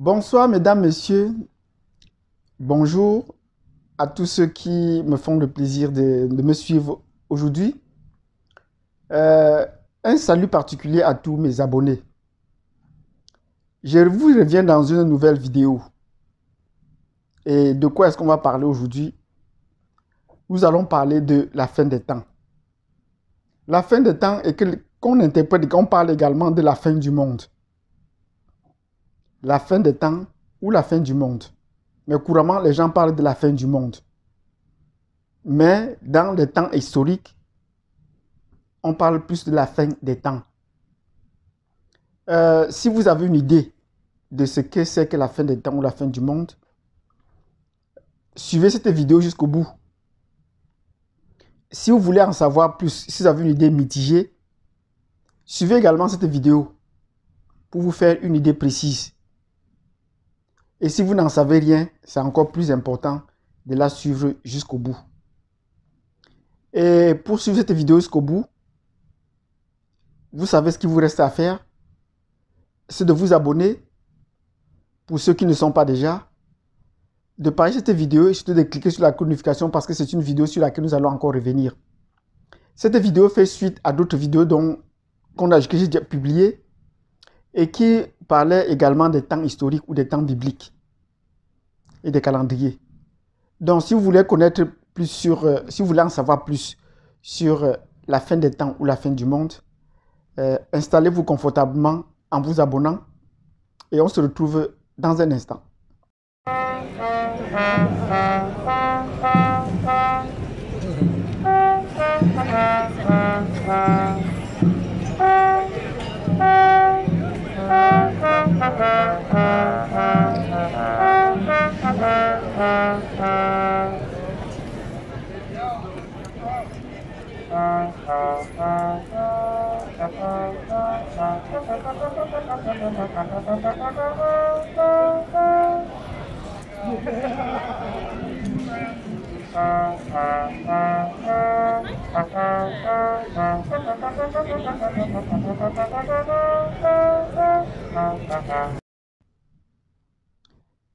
Bonsoir, mesdames, messieurs. Bonjour à tous ceux qui me font le plaisir de me suivre aujourd'hui. Euh, un salut particulier à tous mes abonnés. Je vous reviens dans une nouvelle vidéo. Et de quoi est-ce qu'on va parler aujourd'hui? Nous allons parler de la fin des temps. La fin des temps est qu'on interprète et qu'on parle également de la fin du monde. La fin des temps ou la fin du monde. Mais couramment, les gens parlent de la fin du monde. Mais dans les temps historiques, on parle plus de la fin des temps. Si vous avez une idée de ce que c'est que la fin des temps ou la fin du monde, suivez cette vidéo jusqu'au bout. Si vous voulez en savoir plus, si vous avez une idée mitigée, suivez également cette vidéo pour vous faire une idée précise. Et si vous n'en savez rien, c'est encore plus important de la suivre jusqu'au bout. Et pour suivre cette vidéo jusqu'au bout, vous savez ce qu'il vous reste à faire, c'est de vous abonner, pour ceux qui ne sont pas déjà, de partager cette vidéo et surtout de cliquer sur la notification parce que c'est une vidéo sur laquelle nous allons encore revenir. Cette vidéo fait suite à d'autres vidéos que j'ai déjà publiées et qui parlaient également des temps historiques ou des temps bibliques et des calendriers. Donc, si vous voulez connaître plus si vous voulez en savoir plus sur la fin des temps ou la fin du monde, installez-vous confortablement en vous abonnant et on se retrouve dans un instant.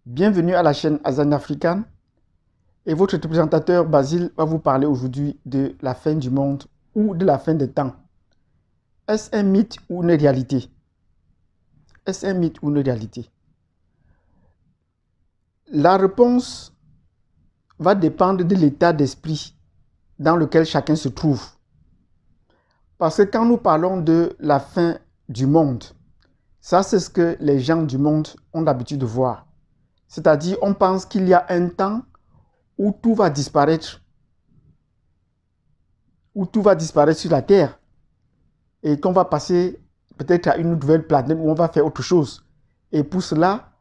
Bienvenue à la chaîne Azan African et votre présentateur Basile va vous parler aujourd'hui de la fin du monde ou de la fin des temps. Est-ce un mythe ou une réalité? Est-ce un mythe ou une réalité? La réponse va dépendre de l'état d'esprit dans lequel chacun se trouve. Parce que quand nous parlons de la fin du monde, ça c'est ce que les gens du monde ont l'habitude de voir. C'est-à-dire, on pense qu'il y a un temps où tout va disparaître. Où tout va disparaître sur la Terre. Et qu'on va passer peut-être à une nouvelle planète où on va faire autre chose. Et pour cela,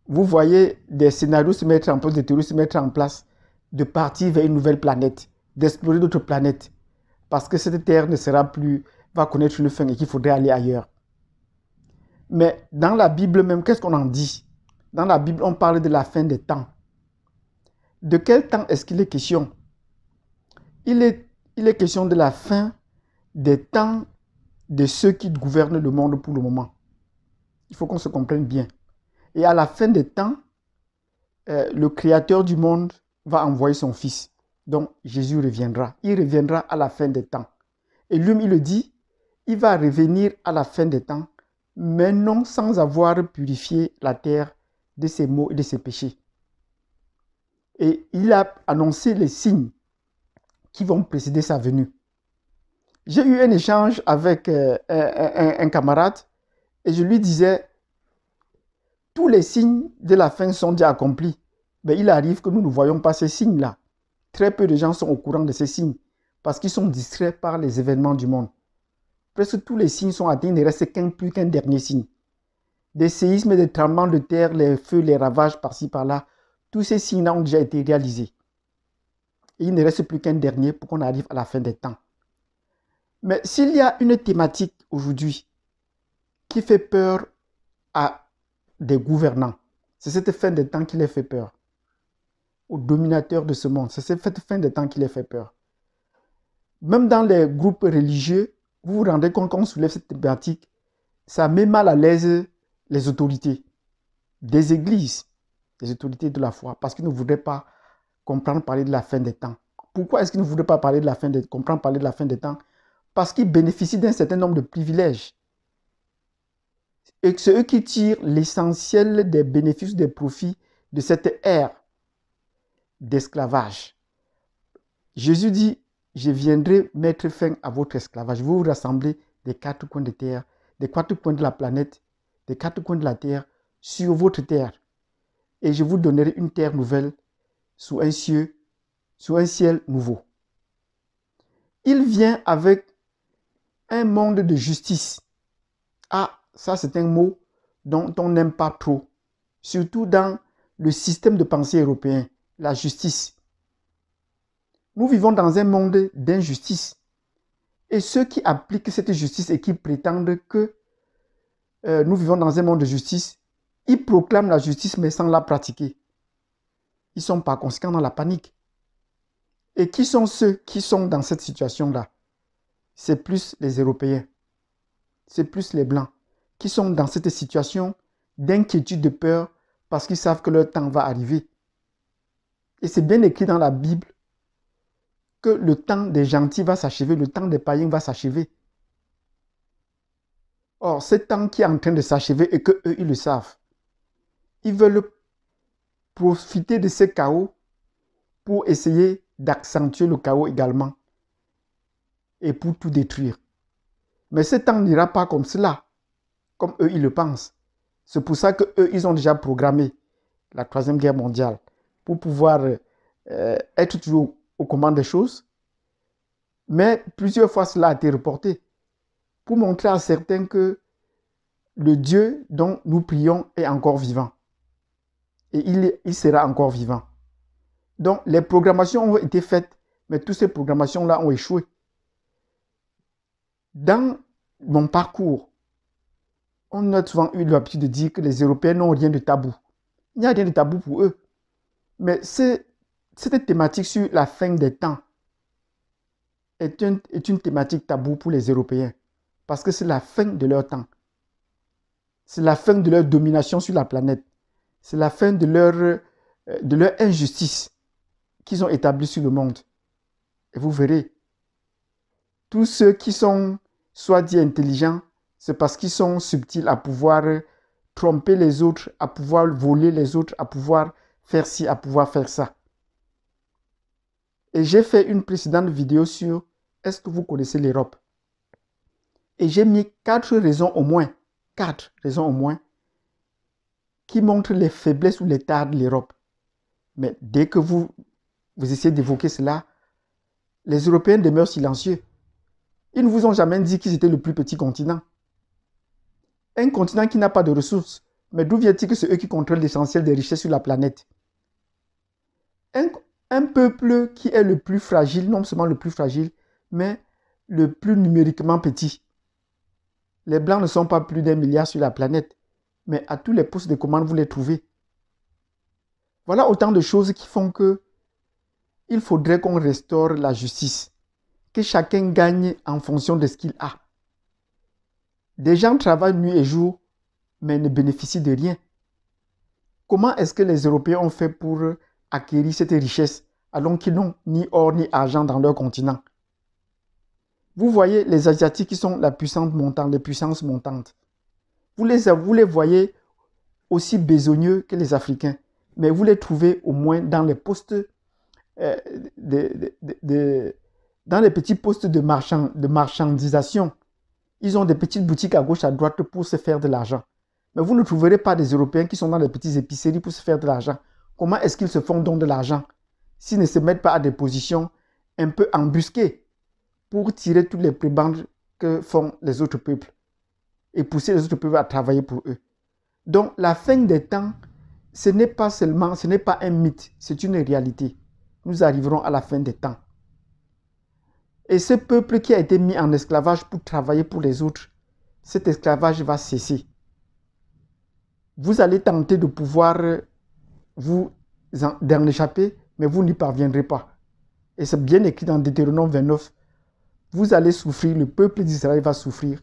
vous voyez des scénarios se mettre en place, des théories se mettre en place, de partir vers une nouvelle planète, d'explorer d'autres planètes. Parce que cette Terre ne sera plus, va connaître une fin et qu'il faudrait aller ailleurs. Mais dans la Bible même, qu'est-ce qu'on en dit? Dans la Bible, on parle de la fin des temps. De quel temps est-ce qu'il est question? Il est question de la fin des temps de ceux qui gouvernent le monde pour le moment. Il faut qu'on se comprenne bien. Et à la fin des temps, le Créateur du monde va envoyer son Fils. Donc Jésus reviendra. Il reviendra à la fin des temps. Et lui, il le dit, il va revenir à la fin des temps, mais non sans avoir purifié la terre de ses maux et de ses péchés. Et il a annoncé les signes qui vont précéder sa venue. J'ai eu un échange avec un camarade et je lui disais, tous les signes de la fin sont déjà accomplis. Mais il arrive que nous ne voyons pas ces signes-là. Très peu de gens sont au courant de ces signes parce qu'ils sont distraits par les événements du monde. Presque tous les signes sont atteints, il ne reste plus qu'un dernier signe. Des séismes, des tremblements de terre, les feux, les ravages par-ci, par-là, tous ces signes-là ont déjà été réalisés. Et il ne reste plus qu'un dernier pour qu'on arrive à la fin des temps. Mais s'il y a une thématique aujourd'hui qui fait peur à des gouvernants, c'est cette fin des temps qui les fait peur. Aux dominateurs de ce monde, c'est cette fin des temps qui les fait peur. Même dans les groupes religieux, vous vous rendez compte qu'on soulève cette thématique, ça met mal à l'aise les autorités. des églises, des autorités de la foi, parce qu'ils ne voudraient pas comprendre parler de la fin des temps. Pourquoi est-ce qu'ils ne voudraient pas comprendre parler de la fin des temps? Parce qu'ils bénéficient d'un certain nombre de privilèges. Et c'est eux qui tirent l'essentiel des bénéfices, des profits de cette ère d'esclavage. Jésus dit, je viendrai mettre fin à votre esclavage. Vous vous rassemblez des quatre coins de terre, des quatre coins de la planète, des quatre coins de la terre, sur votre terre. Et je vous donnerai une terre nouvelle sous un ciel nouveau. Il vient avec un monde de justice. Ah, ça c'est un mot dont on n'aime pas trop, surtout dans le système de pensée européen, la justice. Nous vivons dans un monde d'injustice. Et ceux qui appliquent cette justice et qui prétendent que nous vivons dans un monde de justice, ils proclament la justice mais sans la pratiquer. Ils sont par conséquent dans la panique. Et qui sont ceux qui sont dans cette situation-là? C'est plus les Européens, c'est plus les Blancs, qui sont dans cette situation d'inquiétude, de peur, parce qu'ils savent que leur temps va arriver. Et c'est bien écrit dans la Bible que le temps des gentils va s'achever, le temps des païens va s'achever. Or, ce temps qui est en train de s'achever et qu'eux, ils le savent, ils veulent profiter de ce chaos pour essayer d'accentuer le chaos également et pour tout détruire. Mais ce temps n'ira pas comme cela, comme eux, ils le pensent. C'est pour ça qu'eux, ils ont déjà programmé la Troisième Guerre mondiale pour pouvoir être toujours aux commandes des choses. Mais plusieurs fois, cela a été reporté pour montrer à certains que le Dieu dont nous prions est encore vivant. Et il sera encore vivant. Donc, les programmations ont été faites, mais toutes ces programmations-là ont échoué. Dans mon parcours, on a souvent eu l'habitude de dire que les Européens n'ont rien de tabou. Il n'y a rien de tabou pour eux. Mais cette thématique sur la fin des temps est une thématique tabou pour les Européens. Parce que c'est la fin de leur temps. C'est la fin de leur domination sur la planète. C'est la fin de leur injustice qu'ils ont établie sur le monde. Et vous verrez, tous ceux qui sont soit dit intelligents, c'est parce qu'ils sont subtils à pouvoir tromper les autres, à pouvoir voler les autres, à pouvoir faire ci, à pouvoir faire ça. Et j'ai fait une précédente vidéo sur est-ce que vous connaissez l'Europe? Et j'ai mis 4 raisons au moins, qui montrent les faiblesses ou les tares de l'Europe. Mais dès que vous essayez d'évoquer cela, les Européens demeurent silencieux. Ils ne vous ont jamais dit qu'ils étaient le plus petit continent. Un continent qui n'a pas de ressources. Mais d'où vient-il que c'est eux qui contrôlent l'essentiel des richesses sur la planète? Un peuple qui est le plus fragile, non seulement le plus fragile, mais le plus numériquement petit. Les Blancs ne sont pas plus d'1 milliard sur la planète, mais à tous les postes de commande, vous les trouvez. Voilà autant de choses qui font que il faudrait qu'on restaure la justice, que chacun gagne en fonction de ce qu'il a. Des gens travaillent nuit et jour, mais ne bénéficient de rien. Comment est-ce que les Européens ont fait pour acquérir cette richesse alors qu'ils n'ont ni or ni argent dans leur continent? Vous voyez les Asiatiques qui sont la puissance montante, les puissances montantes. Vous les voyez aussi besogneux que les Africains, mais vous les trouvez au moins dans les postes, dans les petits postes de marchandisation. Ils ont des petites boutiques à gauche, à droite pour se faire de l'argent. Mais vous ne trouverez pas des Européens qui sont dans les petites épiceries pour se faire de l'argent. Comment est-ce qu'ils se font donc de l'argent s'ils ne se mettent pas à des positions un peu embusquées pour tirer toutes les prébendes que font les autres peuples et pousser les autres peuples à travailler pour eux? Donc la fin des temps, ce n'est pas un mythe, c'est une réalité. Nous arriverons à la fin des temps. Et ce peuple qui a été mis en esclavage pour travailler pour les autres, cet esclavage va cesser. Vous allez tenter de pouvoir vous en échapper, mais vous n'y parviendrez pas. Et c'est bien écrit dans Deutéronome 29. Vous allez souffrir, le peuple d'Israël va souffrir.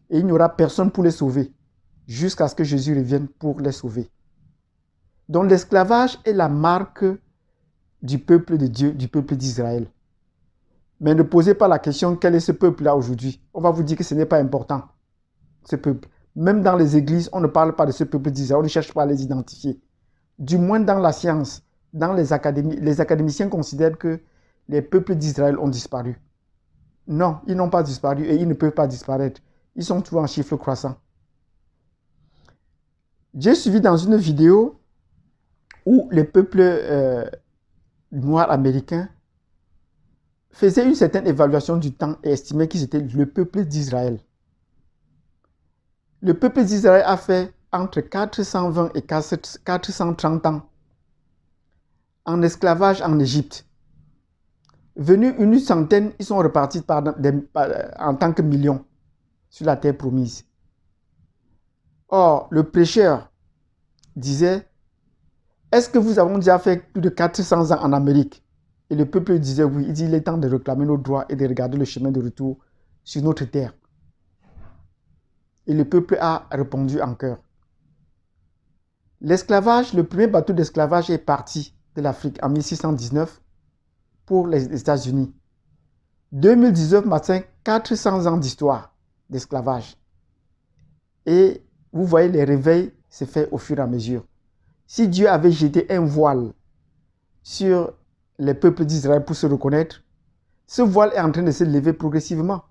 Et il n'y aura personne pour les sauver, jusqu'à ce que Jésus revienne pour les sauver. Donc l'esclavage est la marque du peuple de Dieu, du peuple d'Israël. Mais ne posez pas la question quel est ce peuple-là aujourd'hui. On va vous dire que ce n'est pas important, ce peuple. Même dans les églises, on ne parle pas de ce peuple d'Israël, on ne cherche pas à les identifier. Du moins dans la science, dans les académiciens considèrent que les peuples d'Israël ont disparu. Non, ils n'ont pas disparu et ils ne peuvent pas disparaître. Ils sont toujours en chiffre croissant. J'ai suivi dans une vidéo où les peuples noirs américains faisaient une certaine évaluation du temps et estimaient qu'ils étaient le peuple d'Israël. Le peuple d'Israël a fait entre 420 et 430 ans en esclavage en Égypte. Venus une centaine, ils sont repartis en tant que millions sur la terre promise. Or, le prêcheur disait, est-ce que vous avez déjà fait plus de 400 ans en Amérique? Et le peuple disait oui. Il dit, il est temps de réclamer nos droits et de regarder le chemin de retour sur notre terre. Et le peuple a répondu en chœur. L'esclavage, le premier bateau d'esclavage est parti de l'Afrique en 1619 pour les États-Unis. 2019 matin, 400 ans d'histoire d'esclavage. Et vous voyez, les réveils se font au fur et à mesure. Si Dieu avait jeté un voile sur les peuples d'Israël pour se reconnaître, ce voile est en train de se lever progressivement.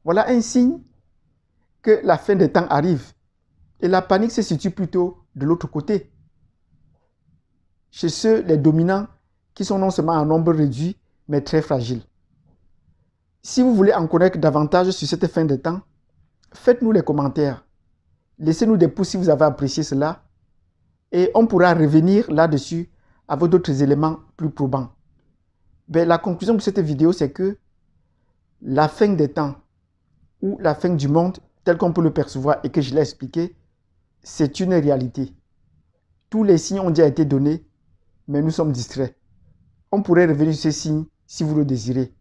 Voilà un signe que la fin des temps arrive. Et la panique se situe plutôt de l'autre côté. Chez ceux, les dominants, qui sont non seulement en nombre réduit, mais très fragiles. Si vous voulez en connaître davantage sur cette fin des temps, faites-nous les commentaires. Laissez-nous des pouces si vous avez apprécié cela. Et on pourra revenir là-dessus avec d'autres éléments plus probants. Mais la conclusion de cette vidéo, c'est que la fin des temps, ou la fin du monde, tel qu'on peut le percevoir et que je l'ai expliqué, c'est une réalité. Tous les signes ont déjà été donnés, mais nous sommes distraits. On pourrait revenir sur ces signes si vous le désirez.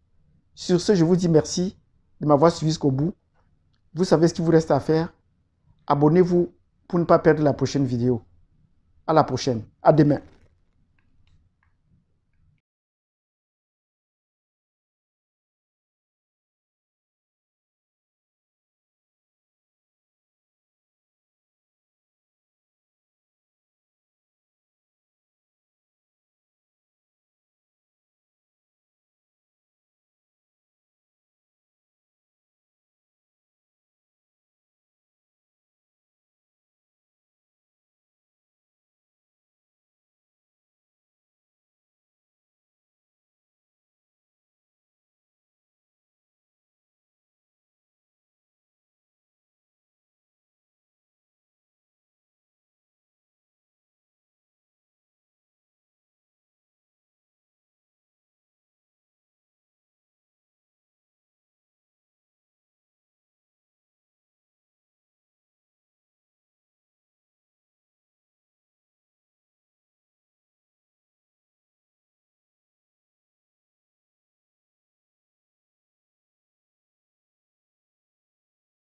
Sur ce, je vous dis merci de m'avoir suivi jusqu'au bout. Vous savez ce qu'il vous reste à faire. Abonnez-vous pour ne pas perdre la prochaine vidéo. À la prochaine. À demain.